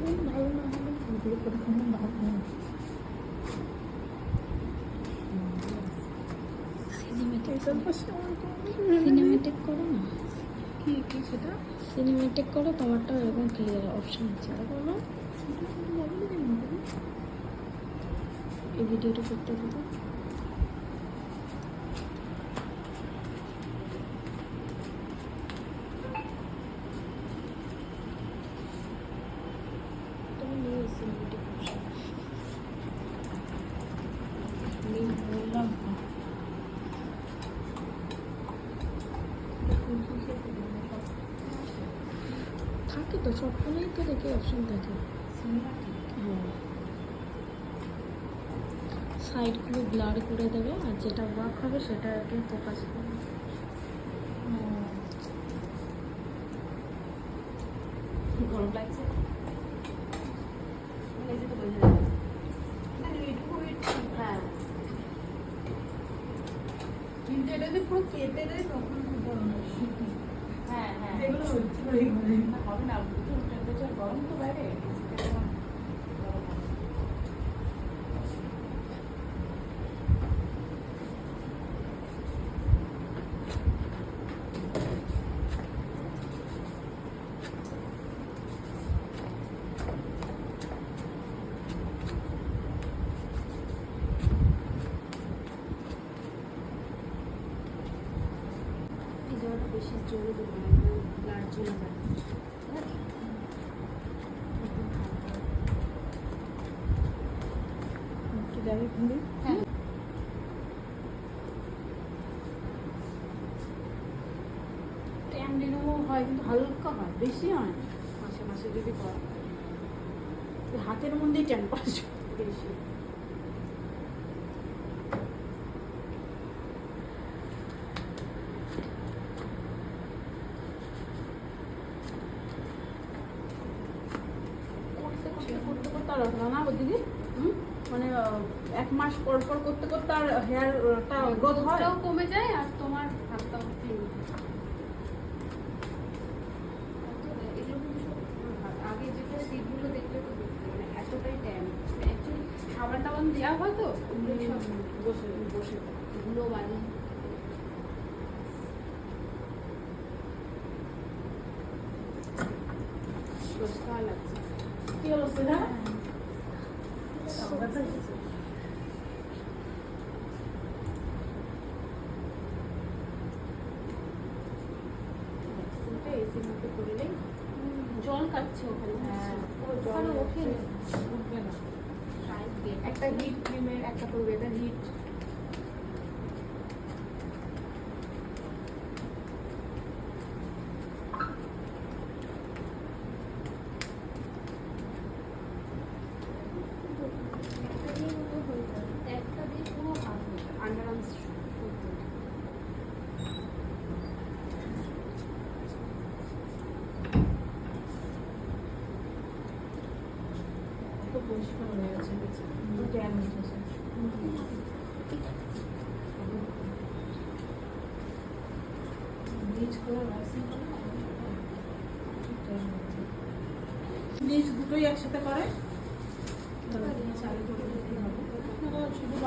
ভালো না হলে ভিডিও করে কোনো লাভ নেই। সিনেমেটিক করো না, কি কি সেটা সিনেমেটিক করো, তোমারটা এরকম ক্লিয়ার অপশন আছে দেখো না। এই ভিডিওটা করতে দেবো। তুমি নিয়ে সিনেমেটিক অপশন বললাম থাকে তো, সব ফোনেই তো দেখি অপশন থাকে। হ্যাঁ, সাইডগুলো ব্লার করে দেবে আর যেটা ওয়ার্ক হবে সেটা একটু ফোকাস করবে। গরম লাগছে তো বোঝা যায় হ্যাঁ, কিন্তু এটা যদি পুরো কেটে দেয় তখন খুব গরম লাগে। হ্যাঁ হ্যাঁ যেগুলো হচ্ছিল এইগুলো হবে না, প্রচুর টেম্পারেচার গরম তো বাইরে। এই জায়গাটা বেশি জোরে দেবো না, ব্লার চলে যায়। একটু যাবে খুলি। ট্যান রিমুভ হয় কিন্তু হালকা হয়, বেশি হয় না। মাসে মাসে যদি করা হয়, হাতের মধ্যেই ট্যান পড়ে বেশি। করতে করতে আর হলো না দিদি। মানে 1 মাস পর পর করতে করতে আর হেয়ারটা গ্রোথ হয়, কমে যায় আর তোমার হাতটাও আগে যেটা সিটগুলো দেখলে তো বুঝতে মানে এতটাই ট্যান অ্যাকচুয়ালি সাবান টাবান দেওয়া হয় তো ওগুলো সব বসে বসে ধুলো বালি সস্তা লাগছে। কি অবস্থা না? এসির মধ্যে করলেই জল কাটছে ওখানে। হ্যাঁ, পুরো ওখানে জল ওঠে না। উঠবে না। সাইড দিয়ে একটা হিট ক্রিমের, একটা তো ওয়েদার হিট। একটা দিয়ে পুরো হাত আন্ডার আর্মস করতে তো পরিষ্কার হয়ে গেছে, তো ট্যান উঠেছে। ব্লিচ করে ওয়াশিং করে ব্লিচ দুটোই একসাথে করে চালু করে